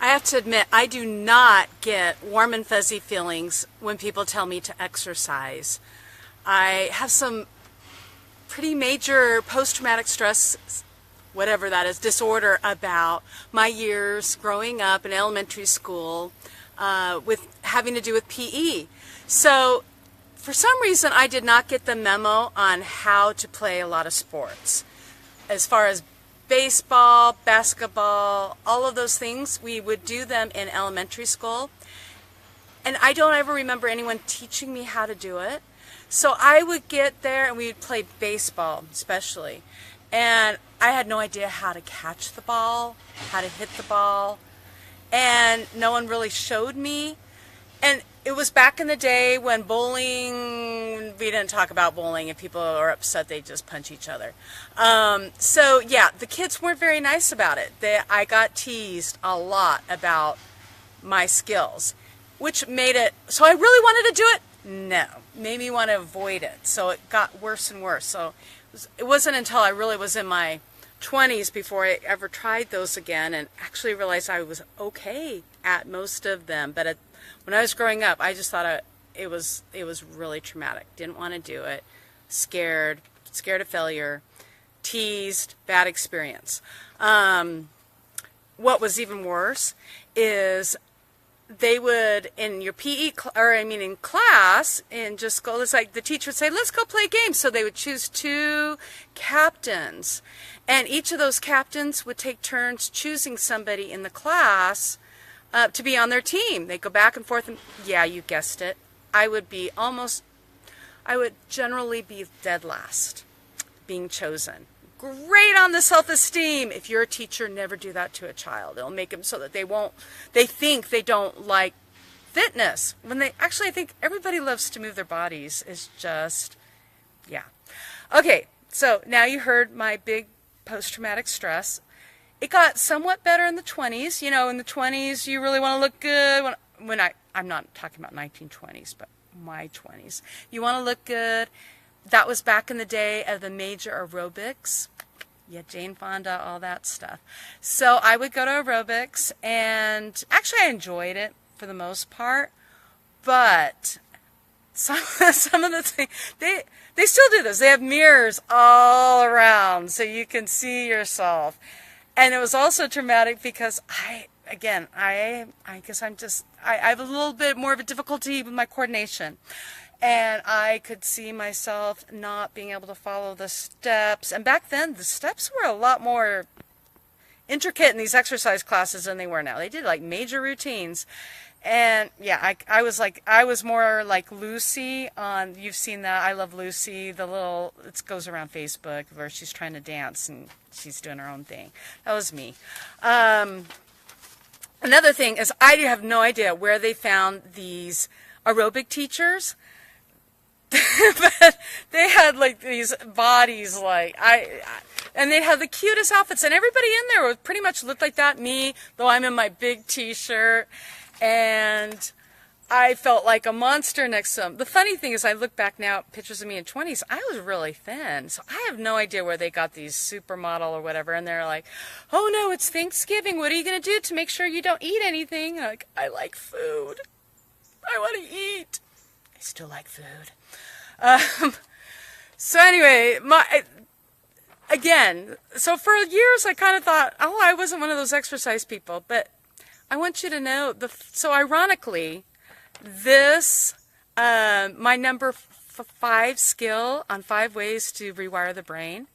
I have to admit, I do not get warm and fuzzy feelings when people tell me to exercise. I have some pretty major post-traumatic stress, whatever that is, disorder about my years growing up in elementary school with having to do with PE. So for some reason, I did not get the memo on how to play a lot of sports. As far as baseball, basketball, all of those things, we would do them in elementary school. And I don't ever remember anyone teaching me how to do it. So I would get there and we would play baseball especially. And I had no idea how to catch the ball, how to hit the ball. And no one really showed me. And it was back in the day when bowling, we didn't talk about bowling. If people are upset, they just punch each other. So yeah, the kids weren't very nice about it. I got teased a lot about my skills, which made it, so I really wanted to do it? No, made me want to avoid it. So it got worse and worse. So it wasn't until I really was in my 20s before I ever tried those again and actually realized I was okay at most of them. But when I was growing up, I just thought it was really traumatic. Didn't want to do it. Scared of failure. Teased. Bad experience. What was even worse is they would, in your in class, and just go, it's like the teacher would say, let's go play games. So they would choose 2 captains. And each of those captains would take turns choosing somebody in the class to be on their team. They'd go back and forth. And yeah, you guessed it. I would generally be dead last being chosen. Great on the self-esteem. If you're a teacher, never do that to a child. It'll make them so that they think they don't like fitness. When I think everybody loves to move their bodies. It's just, yeah. Okay, so now you heard my big post-traumatic stress. It got somewhat better in the 20s. You know, in the 20s, you really want to look good. I'm not talking about 1920s, but my 20s. You want to look good. That was back in the day of the major aerobics. Yeah, Jane Fonda, all that stuff. So I would go to aerobics, and actually I enjoyed it for the most part. But some of the things, they still do this. They have mirrors all around so you can see yourself. And it was also traumatic because I guess I have a little bit more of a difficulty with my coordination. And I could see myself not being able to follow the steps. And back then, the steps were a lot more intricate in these exercise classes than they were now. They did like major routines. And yeah, I was more like Lucy on, you've seen that, I Love Lucy, it goes around Facebook where she's trying to dance and she's doing her own thing. That was me. Another thing is I have no idea where they found these aerobic teachers. But they had like these bodies and they had the cutest outfits, and everybody in there pretty much looked like that. Me, though I'm in my big t-shirt, and I felt like a monster next to them. The funny thing is I look back now at pictures of me in 20s, I was really thin, so I have no idea where they got these supermodel or whatever, and they're like, oh no, it's Thanksgiving, what are you going to do to make sure you don't eat anything? And I'm like, I like food. I want to eat. I still like food. So anyway, so for years I kind of thought, oh, I wasn't one of those exercise people, but I want you to know, so ironically, my number 5 skill on 5 ways to rewire the brain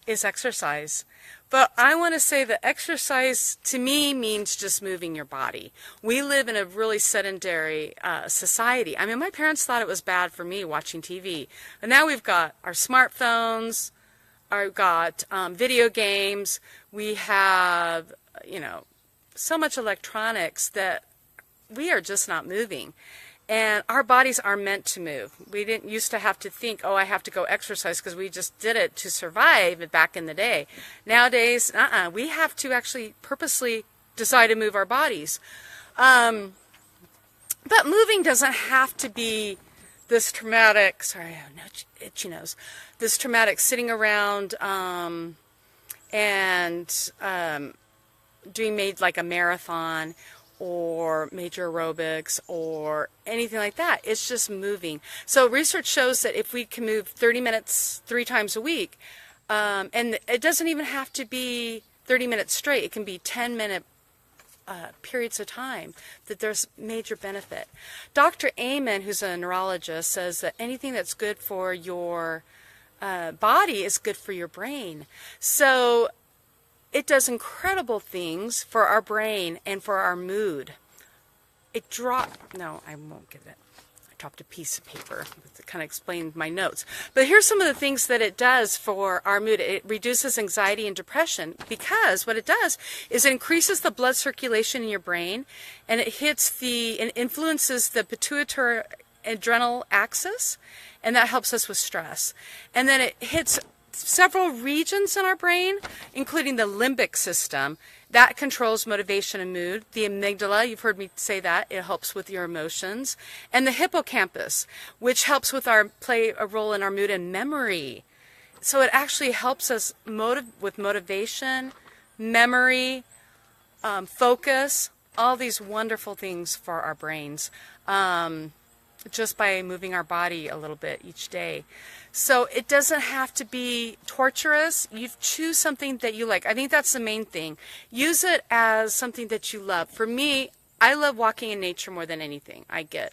is exercise. But I want to say that exercise, to me, means just moving your body. We live in a really sedentary society. I mean, my parents thought it was bad for me watching TV. And now we've got our smartphones, we've got video games. We have, so much electronics that we are just not moving. And our bodies are meant to move. We didn't used to have to think, oh, I have to go exercise, because we just did it to survive back in the day. Nowadays, we have to actually purposely decide to move our bodies. But moving doesn't have to be this traumatic, itchy nose, this traumatic sitting around and doing like a marathon or major aerobics or anything like that. It's just moving. So research shows that if we can move 30 minutes 3 times a week, and it doesn't even have to be 30 minutes straight, it can be 10-minute periods of time, that there's major benefit. Dr. Amen, who's a neurologist, says that anything that's good for your body is good for your brain. So it does incredible things for our brain and for our mood. No, I won't give it. I dropped a piece of paper to kind of explain my notes. But here's some of the things that it does for our mood. It reduces anxiety and depression, because what it does is it increases the blood circulation in your brain, and it influences the pituitary adrenal axis, and that helps us with stress. And then it hits several regions in our brain, including the limbic system. That controls motivation and mood. The amygdala, you've heard me say that, it helps with your emotions. And the hippocampus, which helps play a role in our mood and memory. So it actually helps us with motivation, memory, focus, all these wonderful things for our brains, just by moving our body a little bit each day. So it doesn't have to be torturous. You choose something that you like. I think that's the main thing. Use it as something that you love. For me, I love walking in nature more than anything I get.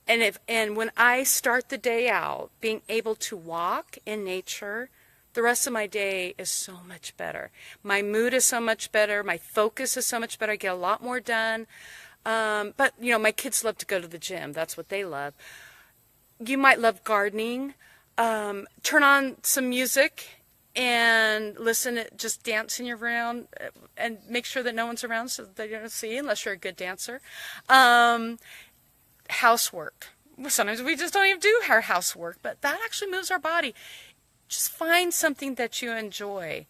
And when I start the day out being able to walk in nature, the rest of my day is so much better. My mood is so much better. My focus is so much better. I get a lot more done. But, my kids love to go to the gym. That's what they love. You might love gardening. Turn on some music and listen, just dancing around, and make sure that no one's around so they don't see, unless you're a good dancer. Housework. Sometimes we just don't even do our housework, but that actually moves our body. Just find something that you enjoy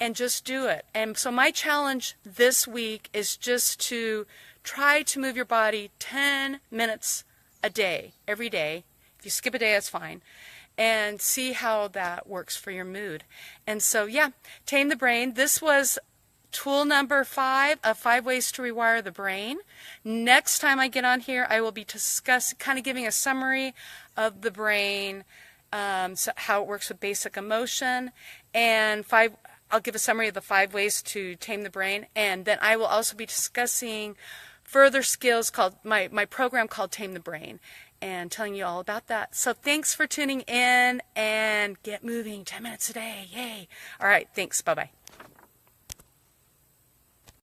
and just do it. And so my challenge this week is just to try to move your body 10 minutes a day, every day. If you skip a day, that's fine. And see how that works for your mood. And so, Tame the Brain. This was tool number 5 of 5 ways to rewire the brain. Next time I get on here, I will be giving a summary of the brain, so how it works with basic emotion, and I'll give a summary of the 5 ways to tame the brain. And then I will also be discussing further skills called my program called Tame the Brain, and telling you all about that. So thanks for tuning in, and get moving 10 minutes a day. Yay. All right. Thanks. Bye-bye.